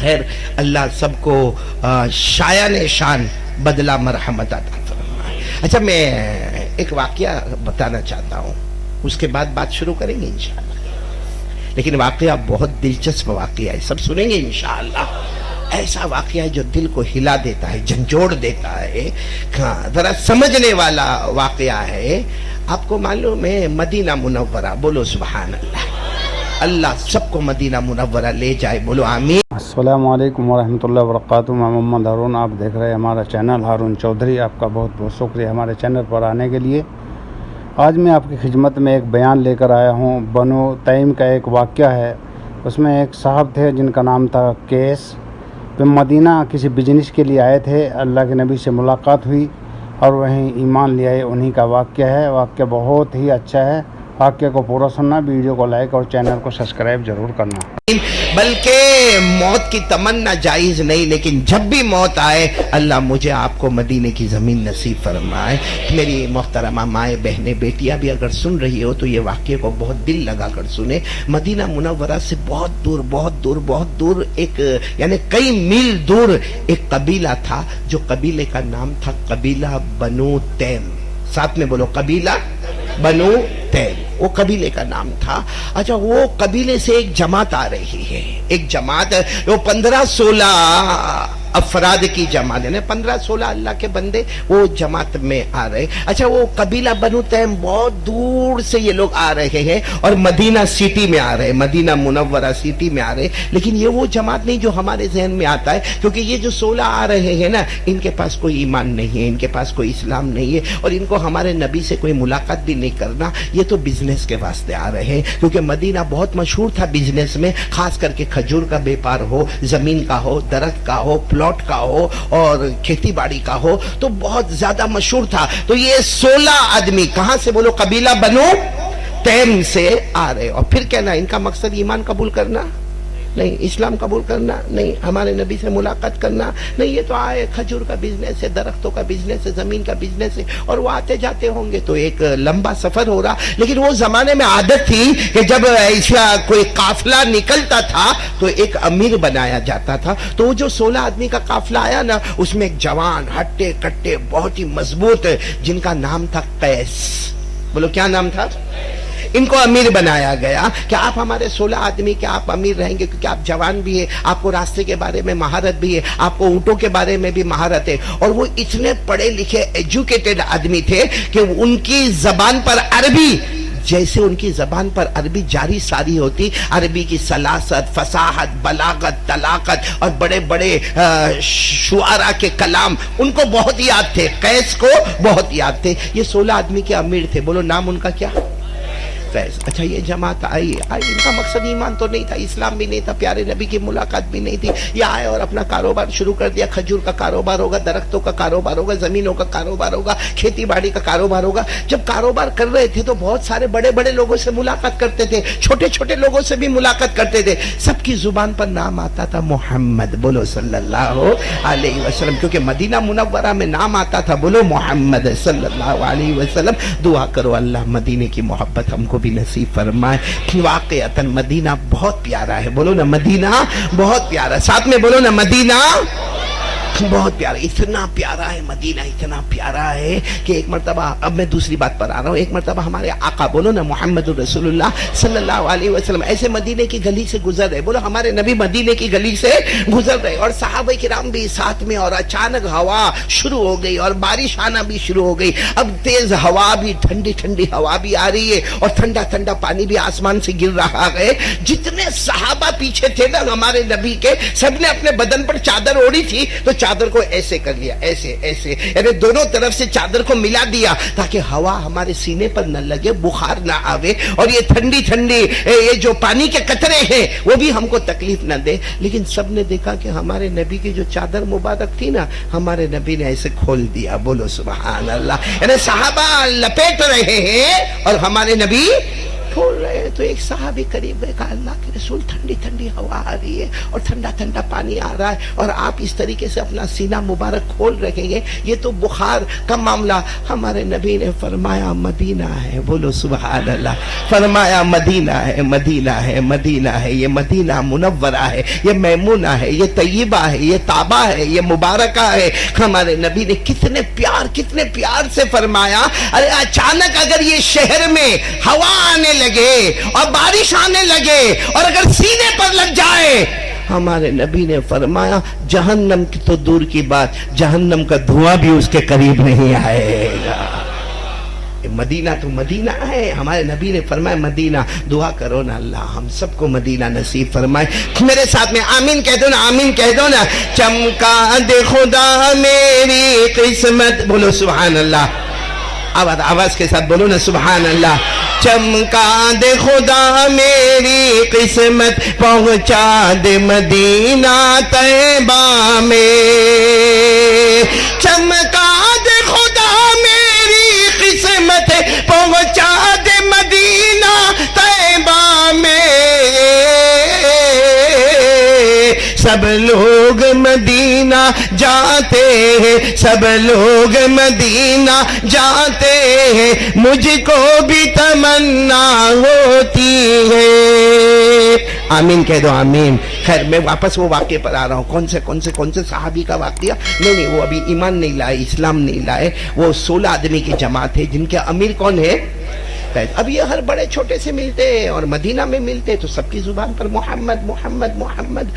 خیر اللہ سب کو شایان شان بدلہ مرحمت عطا فرمائے۔ اچھا میں ایک واقعہ بتانا چاہتا ہوں، اس کے بعد بات شروع کریں گے انشاءاللہ، لیکن واقعہ بہت دلچسپ واقعہ ہے، سب سنیں گے انشاءاللہ۔ ایسا واقعہ ہے جو دل کو ہلا دیتا ہے، جھنجھوڑ دیتا ہے، ذرا سمجھنے والا واقعہ ہے۔ آپ کو معلوم ہے مدینہ منورہ، بولو سبحان اللہ، اللہ سب کو مدینہ منورہ لے جائے، بولو آمین۔ السلام علیکم ورحمۃ اللہ وبرکاتہ۔ میں محمد ہارون، آپ دیکھ رہے ہیں ہمارا چینل ہارون چودھری۔ آپ کا بہت بہت شکریہ ہمارے چینل پر آنے کے لیے۔ آج میں آپ کی خدمت میں ایک بیان لے کر آیا ہوں۔ بنو تیم کا ایک واقعہ ہے، اس میں ایک صاحب تھے جن کا نام تھا کیس۔ وہ مدینہ کسی بزنس کے لیے آئے تھے، اللہ کے نبی سے ملاقات ہوئی اور وہیں ایمان لے آئے۔ انہی کا واقعہ ہے، واقعہ بہت ہی اچھا ہے۔ واقعہ کو پورا سننا، ویڈیو کو لائک اور چینل کو سبسکرائب ضرور کرنا۔ بلکہ موت کی تمنا جائز نہیں، لیکن جب بھی موت آئے اللہ مجھے آپ کو مدینے کی زمین نصیب فرمائے۔ میری محترمہ مائیں بہنیں بیٹیاں بھی اگر سن رہی ہو تو یہ واقعے کو بہت دل لگا کر سنیں۔ مدینہ منورہ سے بہت دور بہت دور بہت دور ایک یعنی کئی میل دور ایک قبیلہ تھا، جو قبیلے کا نام تھا قبیلہ بنو تیم۔ ساتھ میں بولو قبیلہ بنو تیم، وہ قبیلے کا نام تھا۔ اچھا وہ قبیلے سے ایک جماعت آ رہی ہے، ایک جماعت، وہ 15-16 افراد کی جماعت، یعنی 15-16 اللہ کے بندے وہ جماعت میں آ رہے۔ اچھا وہ قبیلہ بنو تیم بہت دور سے یہ لوگ آ رہے ہیں اور مدینہ سٹی میں آ رہے، مدینہ منورہ سٹی میں آ رہے، لیکن یہ وہ جماعت نہیں جو ہمارے ذہن میں آتا ہے، کیونکہ یہ جو 16 آ رہے ہیں نا، ان کے پاس کوئی ایمان نہیں ہے، ان کے پاس کوئی اسلام نہیں ہے، اور ان کو ہمارے نبی سے کوئی ملاقات بھی نہیں کرنا۔ یہ تو بزنس کے واسطے آ رہے ہیں، کیونکہ مدینہ بہت مشہور تھا بزنس میں، خاص کر کے کھجور کا بیپار ہو، زمین کا ہو، درخت کا ہو، پلاٹ کا ہو اور کھیتی باڑی کا ہو، تو بہت زیادہ مشہور تھا۔ تو یہ 16 آدمی کہاں سے، بولو قبیلہ بنو تیم سے آ رہے، اور پھر کہنا ان کا مقصد ایمان قبول کرنا نہیں، اسلام قبول کرنا نہیں، ہمارے نبی سے ملاقات کرنا نہیں، یہ تو آئے کھجور کا بزنس ہے، درختوں کا بزنس ہے، زمین کا بزنس ہے، اور وہ آتے جاتے ہوں گے، تو ایک لمبا سفر ہو رہا۔ لیکن وہ زمانے میں عادت تھی کہ جب ایسا کوئی قافلہ نکلتا تھا تو ایک امیر بنایا جاتا تھا۔ تو وہ جو 16 آدمی کا قافلہ آیا نا، اس میں ایک جوان ہٹے کٹے بہت ہی مضبوط، جن کا نام تھا قیس۔ بولو کیا نام تھا؟ ان کو امیر بنایا گیا کہ آپ ہمارے 16 آدمی کے آپ امیر رہیں گے، کیونکہ آپ جوان بھی ہے، آپ کو راستے کے بارے میں مہارت بھی ہے، آپ کو اونٹوں کے بارے میں بھی مہارت ہے، اور وہ اتنے پڑھے لکھے ایجوکیٹڈ آدمی تھے کہ ان کی زبان پر عربی، جیسے ان کی زبان پر عربی جاری ساری ہوتی، عربی کی سلاست، فصاحت، بلاغت، طلاقت اور بڑے بڑے شعراء کے کلام ان کو بہت یاد تھے، قیس کو بہت یاد تھے۔ یہ 16 آدمی کے امیر تھے، بولو نام ان کا کیا؟ قیس۔ اچھا یہ جماعت آئی، ان کا مقصد ایمان تو نہیں تھا، اسلام بھی نہیں تھا، پیارے نبی کی ملاقات بھی نہیں تھی، یہ آئے اور اپنا کاروبار شروع کر دیا۔ کھجور کا کاروبار ہوگا، درختوں کا کاروبار ہوگا، زمینوں کا کاروبار ہوگا، کھیتی باڑی کا کاروبار ہوگا۔ جب کاروبار کر رہے تھے تو بہت سارے بڑے بڑے لوگوں سے ملاقات کرتے تھے، چھوٹے چھوٹے لوگوں سے بھی ملاقات کرتے تھے، سب کی زبان پر نام آتا تھا محمد، بولو صلی اللہ علیہ وسلم، کیونکہ مدینہ منورہ میں نام آتا تھا، بولو محمد صلی اللہ علیہ وسلم۔ دعا کرو اللہ مدینے کی محبت ہم کو بھی نصیب فرمائے۔ واقعتاً مدینہ بہت پیارا ہے، بولو نا مدینہ بہت پیارا، ساتھ میں بولو نا مدینہ بہت پیارا، اتنا پیارا ہے مدینہ، اتنا پیارا ہے کہ ایک مرتبہ، اب میں دوسری بات پر آ رہا ہوں، ایک مرتبہ ہمارے آقا، بولو نا محمد رسول اللہ صلی اللہ علیہ وسلم، ایسے مدینے کی گلی سے گزر رہے، بولو ہمارے نبی مدینے کی گلی سے گزر رہے، اور صحابہ کرام بھی ساتھ میں، اور اچانک ہوا شروع ہو گئی اور بارش آنا بھی شروع ہو گئی۔ اب تیز ہوا بھی، ٹھنڈی ٹھنڈی ہوا بھی آ رہی ہے، اور ٹھنڈا ٹھنڈا پانی بھی آسمان سے گر رہا ہے۔ جتنے صحابہ پیچھے تھے نا ہمارے نبی کے، سب نے اپنے بدن پر چادر اوڑھی تھی، تو چادر کو ایسے کر لیا، ایسے ایسے، یعنی دونوں طرف سے چادر کو ملا دیا تاکہ ہوا ہمارے سینے پر نہ لگے، بخار نہ آوے، اور یہ ٹھنڈی ٹھنڈی یہ جو پانی کے قطرے ہیں وہ بھی ہم کو تکلیف نہ دے۔ لیکن سب نے دیکھا کہ ہمارے نبی کی جو چادر مبارک تھی نا، ہمارے نبی نے ایسے کھول دیا، بولو سبحان اللہ، یعنی صحابہ لپیٹ رہے ہیں اور ہمارے نبی کھول رہے ہیں۔ تو تو ایک صحابی قریب گئے، کہا اللہ کے رسول ٹھنڈی ٹھنڈی ہوا آ رہی ہے اور ٹھنڈا ٹھنڈا پانی آ رہا ہے اور آپ اس طریقے سے اپنا سینہ مبارک کھول رکھیں گے، یہ تو بخار کا معاملہ۔ ہمارے نبی نے فرمایا مدینہ ہے، بولو سبحان اللہ، فرمایا مدینہ ہے، مدینہ ہے، مدینہ ہے، یہ مدینہ منورہ ہے، یہ میمونہ ہے، یہ طیبہ ہے، یہ طابہ ہے، یہ مبارکہ ہے۔ ہمارے نبی نے کتنے پیار سے فرمایا، ارے اچانک اگر یہ شہر میں ہوا آنے لگے اور بارش آنے لگے اور اگر سینے پر لگ جائے، ہمارے نبی نے فرمایا جہنم کی تو دور کی بات، جہنم کا دھواں بھی اس کے قریب نہیں آئے گا۔ مدینہ تو مدینہ ہے، ہمارے نبی نے فرمایا مدینہ۔ دعا کرو نا اللہ ہم سب کو مدینہ نصیب فرمائے۔ میرے ساتھ میں آمین کہہ دو نا، آمین کہہ دو نا۔ چمکا دے خدا میری قسمت، بولو سبحان اللہ، آواز کے ساتھ بولو نا سبحان اللہ۔ چمکا دے خدا میری قسمت، پہنچا دے مدینہ طیبہ میں۔ چمکا دے خدا میری قسمت، پہنچا دے مدینہ طیبہ میں۔ سب لوگ مدینہ جاتے ہیں، سب لوگ مدینہ جاتے ہیں، مجھ کو بھی تمنا ہوتی ہے۔ آمین کہہ دو، آمین۔ خیر میں واپس وہ واقعے پر آ رہا ہوں۔ کون سے صحابی کا واقعہ؟ نہیں وہ ابھی ایمان نہیں لائے، اسلام نہیں لائے۔ وہ 16 آدمی کی جماعت ہے جن کے امیر کون ہے؟ اب یہ ہر بڑے چھوٹے سے ملتے اور مدینہ میں ملتے تو سب کی زبان پر محمد محمد محمد،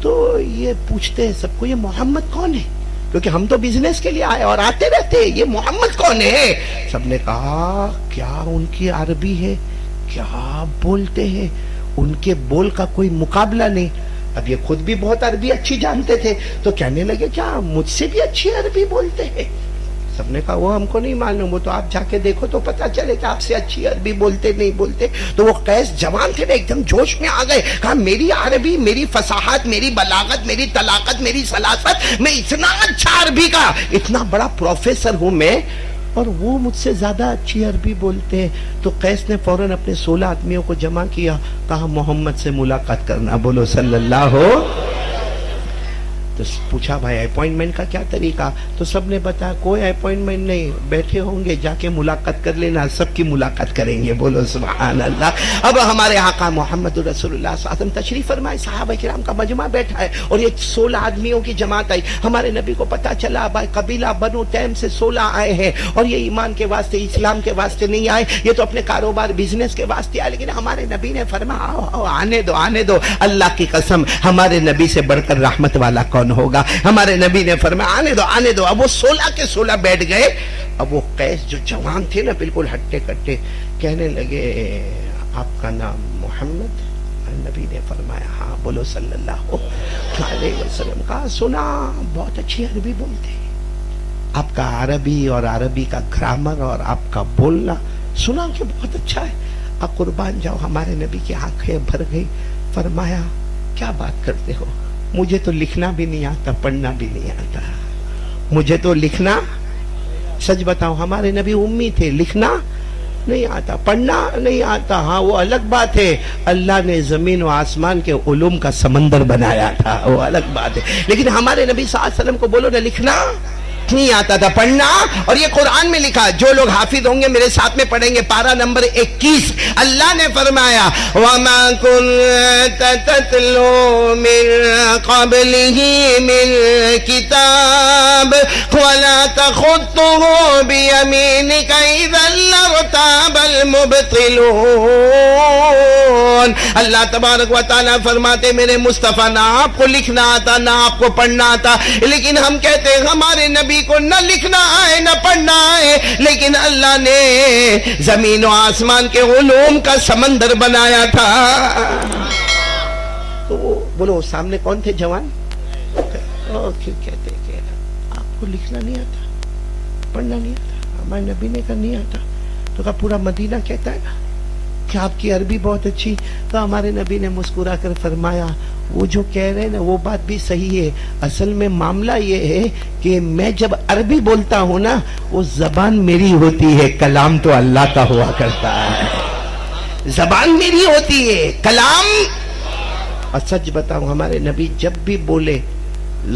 تو یہ پوچھتے سب کو یہ محمد کون ہے، کیونکہ ہم تو بزنس کے لیے آئے اور آتے رہتے، یہ محمد کون ہے؟ سب نے کہا کیا ان کی عربی ہے، کیا بولتے ہیں، ان کے بول کا کوئی مقابلہ نہیں۔ اب یہ خود بھی بہت عربی اچھی جانتے تھے تو کہنے لگے کیا مجھ سے بھی اچھی عربی بولتے ہیں؟ سب نے کہا وہ ہم کو نہیں معلوم، وہ تو آپ جا کے دیکھو تو پتا چلے کہ آپ سے اچھی عربی بولتے نہیں بولتے۔ تو وہ قیس جوان تھے نا، ایک دم جوش میں آ گئے، کہا میری عربی، میری فصاحت، میری بلاغت، میری طلاقت، میری سلاست، میں اتنا اچھا عربی کا اتنا بڑا پروفیسر ہوں میں، اور وہ مجھ سے زیادہ اچھی عربی بولتے ہیں۔ تو قیس نے فوراً اپنے 16 آدمیوں کو جمع کیا، کہا محمد سے ملاقات کرنا، بولو صلی اللہ ہو۔ تو پوچھا بھائی اپوائنٹمنٹ کا کیا طریقہ؟ تو سب نے بتایا کوئی اپوائنٹمنٹ نہیں، بیٹھے ہوں گے جا کے ملاقات کر لینا، سب کی ملاقات کریں گے، بولو سبحان اللہ۔ اب ہمارے آقا محمد رسول اللہ صلی اللہ علیہ وسلم تشریف فرمائے، صحابہ کرام کا مجمع بیٹھا ہے اور یہ 16 آدمیوں کی جماعت آئی۔ ہمارے نبی کو پتا چلا بھائی قبیلہ بنو تیم سے 16 آئے ہیں اور یہ ایمان کے واسطے، اسلام کے واسطے نہیں آئے، یہ تو اپنے کاروبار بزنس کے واسطے آئے۔ لیکن ہمارے نبی نے فرمایا آنے دو آنے دو، اللہ کی قسم ہمارے نبی سے بڑھ کر رحمت والا کون ہوگا؟ ہمارے نبی نے فرمایا آنے دو آنے دو۔ اب وہ 16 کے 16 بیٹھ گئے۔ اب وہ قیس جو جوان تھے نا بالکل ہٹے کٹے، کہنے لگے آپ کا نام محمد؟ نبی نے فرمایا ہاں، بولو صلی اللہ علیہ وسلم۔ کہا سنا بہت اچھی عربی بولتے ہیں، آپ کا عربی اور عربی کا گرامر اور آپ کا بولنا سنا کہ بہت اچھا ہے، آپ قربان جاؤ۔ ہمارے نبی کی آنکھیں بھر گئی، فرمایا کیا بات کرتے ہو، مجھے تو لکھنا بھی نہیں آتا، پڑھنا بھی نہیں آتا، مجھے تو لکھنا، سچ بتاؤ ہمارے نبی امی تھے، لکھنا نہیں آتا، پڑھنا نہیں آتا۔ ہاں وہ الگ بات ہے، اللہ نے زمین و آسمان کے علوم کا سمندر بنایا تھا، وہ الگ بات ہے، لیکن ہمارے نبی صلی اللہ علیہ وسلم کو بولو نا لکھنا نہیں آتا تھا، پڑھنا۔ اور یہ قرآن میں لکھا، جو لوگ حافظ ہوں گے میرے ساتھ میں پڑھیں گے، پارہ نمبر 21، اللہ نے فرمایا وَمَا كُنْتَ تَتْلُو مِن قَبْلِهِ مِن كِتَابٍ وَلَا تَخُطُّهُ بِيَمِينِكَ إِذًا لَارْتَابَ الْمُبْطِلُونَ۔ اللہ تبارک و تعالیٰ فرماتے میرے مصطفیٰ نہ آپ کو لکھنا آتا نہ آپ کو پڑھنا آتا، لیکن ہم کہتے ہیں ہمارے نبی کو نہ لکھنا آئے نہ پڑھنا آئے، لیکن اللہ نے زمین و آسمان کے علوم کا سمندر بنایا تھا۔ تو بولو سامنے کون تھے جوان؟ کیوں کہتے کہ آپ کو لکھنا نہیں آتا، پڑھنا نہیں آتا؟ ہمارے نبی نے کہا نہیں آتا، تو کہا پورا مدینہ کہتا ہے کہ آپ کی عربی بہت اچھی۔ تو ہمارے نبی نے مسکرا کر فرمایا وہ جو کہہ رہے ہیں نا وہ بات بھی صحیح ہے، اصل میں معاملہ یہ ہے کہ میں جب عربی بولتا ہوں نا وہ زبان میری ہوتی ہے، کلام تو اللہ کا ہوا کرتا ہے، زبان میری ہوتی ہے، کلام. اور سچ بتاؤں ہمارے نبی جب بھی بولے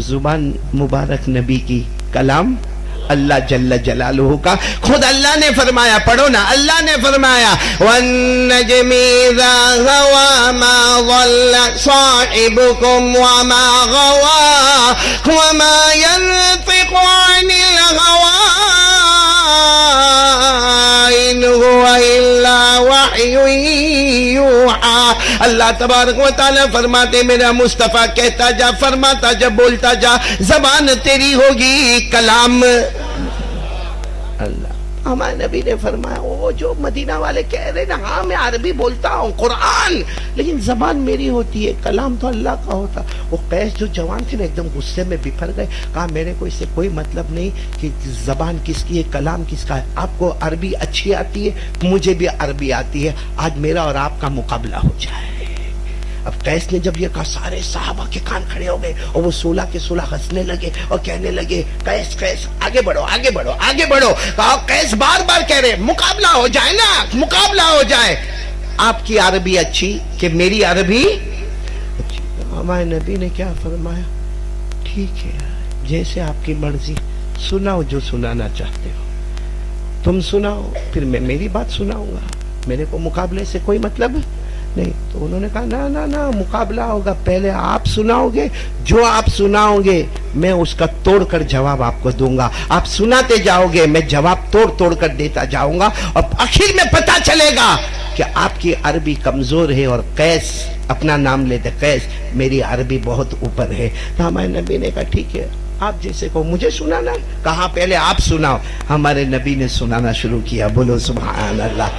زبان مبارک نبی کی کلام اللہ جل جلالہ کا. خود اللہ نے فرمایا، پڑھو نا، اللہ نے فرمایا وَالنَّجْمِ إِذَا هَوَى مَا ضَلَّ صَاحِبُكُمْ وَمَا غَوَى وَمَا يَنطِقُ عَنِ الْهَوَىٰ إِنْ هُوَ إِلَّا وَحْيٌ یوحیٰ. اللہ تبارک و تعالیٰ فرماتے میرا مصطفیٰ کہتا جا، فرماتا جا، بولتا جا، زبان تیری ہوگی کلام اللہ. ہمارے نبی نے فرمایا وہ جو مدینہ والے کہہ رہے نا، ہاں میں عربی بولتا ہوں قرآن لیکن زبان میری ہوتی ہے، کلام تو اللہ کا ہوتا. وہ قیس جو جوان تھے نا ایک دم غصے میں بپھر گئے، کہا میرے کو اس سے کوئی مطلب نہیں کہ زبان کس کی ہے، کلام کس کا ہے. آپ کو عربی اچھی آتی ہے، مجھے بھی عربی آتی ہے، آج میرا اور آپ کا مقابلہ ہو جائے. اب قیس نے جب یہ کہا سارے صحابہ کے کان کھڑے ہو گئے اور وہ 16 کے 16 ہنسنے لگے اور کہنے لگے قیس قیس آگے بڑھو آگے بڑھو آگے بڑھو. کہا قیس بار بار کہہ رہے مقابلہ ہو جائے نا، مقابلہ ہو جائے. آپ کی عربی اچھی کہ میری عربی اچھی؟ ہمارے نبی نے کیا فرمایا، ٹھیک ہے جیسے آپ کی مرضی، سناؤ جو سنانا چاہتے ہو، تم سناؤ پھر میں میری بات سناؤں گا، میرے کو مقابلے سے کوئی مطلب نہیں. تو انہوں نے کہا نا مقابلہ ہوگا، پہلے آپ سناؤ گے، جو آپ سناؤ گے میں اس کا توڑ کر جواب آپ کو دوں گا. آپ سناتے جاؤ گے میں جواب توڑ کر دیتا جاؤں گا اور آخر میں پتا چلے گا کہ آپ کی عربی کمزور ہے اور قیس اپنا نام لیتے، قیس میری عربی بہت اوپر ہے. تو ہمارے نبی نے کہا ٹھیک ہے آپ جیسے کو مجھے سنانا، کہا پہلے آپ سناؤ. ہمارے نبی نے سنانا شروع کیا. بولو سبحان اللہ.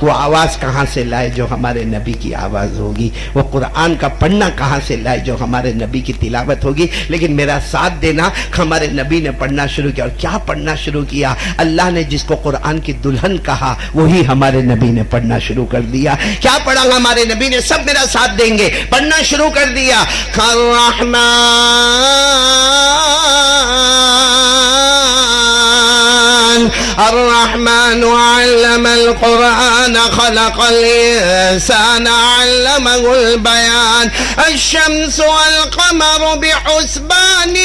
وہ آواز کہاں سے لائے جو ہمارے نبی کی آواز ہوگی، وہ قرآن کا پڑھنا کہاں سے لائے جو ہمارے نبی کی تلاوت ہوگی. لیکن میرا ساتھ دینا، ہمارے نبی نے پڑھنا شروع کیا. اور کیا پڑھنا شروع کیا؟ اللہ نے جس کو قرآن کی دلہن کہا وہی ہمارے نبی نے پڑھنا شروع کر دیا. کیا پڑھا ہمارے نبی نے؟ سب میرا ساتھ دیں گے. پڑھنا شروع کر دیا الرحمن علم القرآن خلق الإنسان علمه البيان الشمس والقمر بحسبان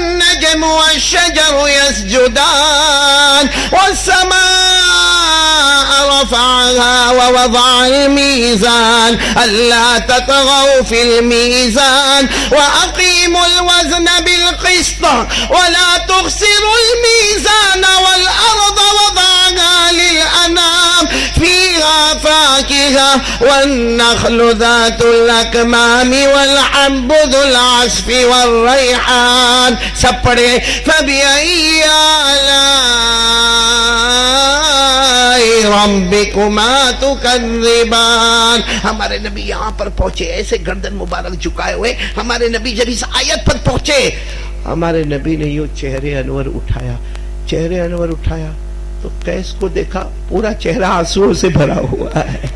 والنجم والشجر يسجدان والسماء رفعها ووضع الميزان ألا تطغوا في الميزان وأقيموا الوزن بالقسط ولا تخسروا الميزان والأرض وضعها للأنام فيها فاكهة والنخل ذات الأكمام والحب ذو العصف والريحان. سب پڑھے فبأي آلاء ربكما تكذبان. ہمارے نبی یہاں پر پہنچے ایسے گردن مبارک جھکائے ہوئے. ہمارے نبی جب اس آیت پر پہنچے ہمارے نبی نے یوں چہرے انور اٹھایا تو قیس کو دیکھا پورا چہرہ آنسوؤں سے بھرا ہوا ہے.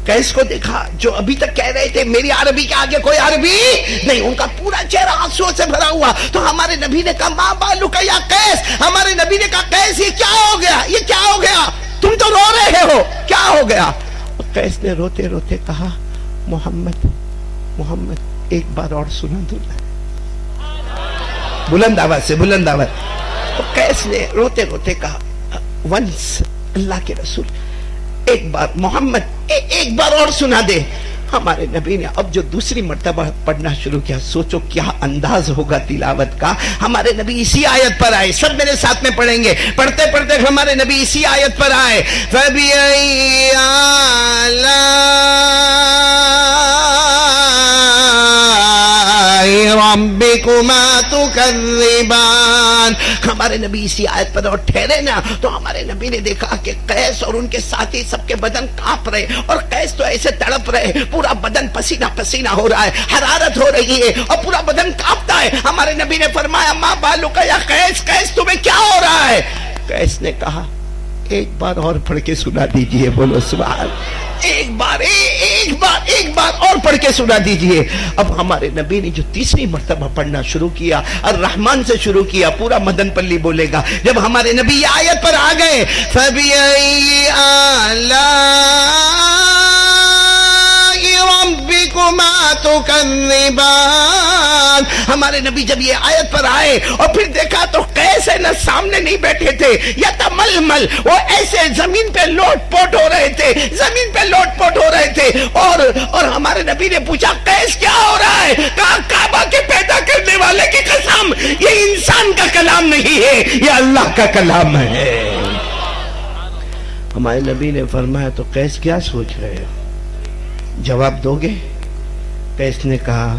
قیس کو دیکھا جو ابھی تک کہہ رہے تھے میری عربی کے آگے کوئی عربی نہیں، ان کا پورا چہرہ آنسوؤں سے بھرا ہوا. تو ہمارے نبی نے کہا ما بالک یا قیس. ہمارے نبی نے کہا قیس یہ کیا ہو گیا، یہ کیا ہو گیا، تم تو رو رہے ہو، کیا ہو گیا؟ قیس نے روتے روتے کہا محمد ایک بار اور سنا دو نا، بلند آواز سے، بلند آواز. تو قیس نے روتے روتے کہا ونس اللہ کے رسول ایک بار، محمد ایک بار اور سنا دے. ہمارے نبی نے اب جو دوسری مرتبہ پڑھنا شروع کیا، سوچو کیا انداز ہوگا تلاوت کا. ہمارے نبی اسی آیت پر آئے. سب میرے ساتھ میں پڑھیں گے. پڑھتے پڑھتے ہمارے نبی اسی آیت پر آئے. فَبِأَيِّ ربکما تکذبان. ہمارے نبی اسی آیت پر اور ٹھہرے نا تو ہمارے نبی نے دیکھا کہ قیس اور ان کے ساتھی سب کے بدن کانپ رہے اور قیس تو ایسے تڑپ رہے، پورا بدن پسینہ پسینہ ہو رہا ہے، حرارت ہو رہی ہے اور پورا بدن کانپتا ہے. ہمارے نبی نے فرمایا ما بالک یا قیس، قیس تمہیں کیا ہو رہا ہے؟ قیس نے کہا ایک بار اور پڑھ کے سنا دیجئے، بولو سبحان، ایک بار اور پڑھ کے سنا دیجئے۔ اب ہمارے نبی نے جو تیسری مرتبہ پڑھنا شروع کیا، الرحمن سے شروع کیا، پورا مدن پلی بولے گا۔ جب ہمارے نبی یہ آیت پر آ گئے، فَبِأَيِّ آلَاءِ رَبِّكُمَا تُكَذِّبَانِ، ہمارے نبی جب یہ آیت پر آئے اور پھر دیکھا تو قیس نہ سامنے نہیں بیٹھے تھے، یتململ، وہ ایسے زمین پہ لوٹ پوٹ ہو رہے تھے، زمین پہ لوٹ پوٹ ہو رہے تھے، اور ہمارے نبی نے پوچھا قیس کیا ہو رہا ہے؟ کہا کعبہ کے پیدا کرنے والے کی قسم، یہ انسان کا کلام نہیں ہے، یہ اللہ کا کلام ہے۔ ہمارے نبی نے فرمایا تو قیس کیا سوچ رہے ہو، جواب دو گے؟ قیس نے کہا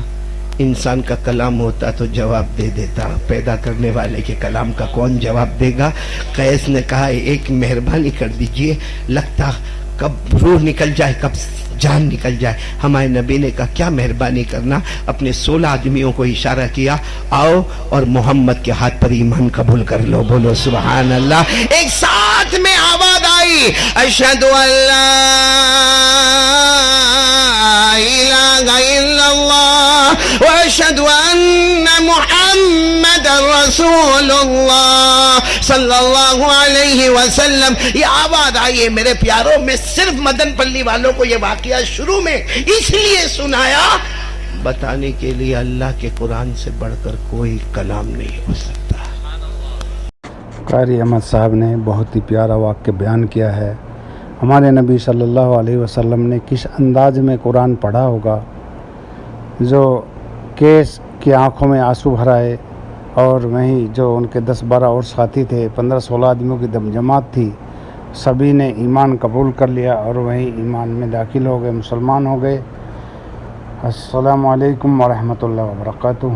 انسان کا کلام ہوتا تو جواب دے دیتا، پیدا کرنے والے کے کلام کا کون جواب دے گا؟ قیس نے کہا ایک مہربانی کر دیجئے، لگتا کب روح نکل جائے کب جان نکل جائے۔ ہمارے نبی نے کہا کیا مہربانی کرنا؟ اپنے 16 آدمیوں کو اشارہ کیا، آؤ اور محمد کے ہاتھ پر ایمان قبول کر لو، بولو سبحان اللہ۔ ایک ساتھ میں آواز آئی، اشہد ان لا الہ الا اللہ واشہد ان محمد رسول اللہ صلی اللہ علیہ وسلم۔ یہ آواز آئی ہے میرے پیاروں، میں صرف مدن پلی والوں کو یہ واقعہ شروع میں اس لیے سنایا، بتانے کے لیے اللہ کے قرآن سے بڑھ کر کوئی کلام نہیں ہو سکتا۔ قاری احمد صاحب نے بہت ہی پیارا واقعہ بیان کیا ہے۔ ہمارے نبی صلی اللہ علیہ وسلم نے کس انداز میں قرآن پڑھا ہوگا، جو قیس کی آنکھوں میں آنسو بھرائے، اور وہیں جو ان کے 10-12 اور ساتھی تھے، 15-16 آدمیوں کی جماعت تھی، سبھی نے ایمان قبول کر لیا اور وہیں ایمان میں داخل ہو گئے، مسلمان ہو گئے۔ السلام علیکم ورحمۃ اللہ وبرکاتہ۔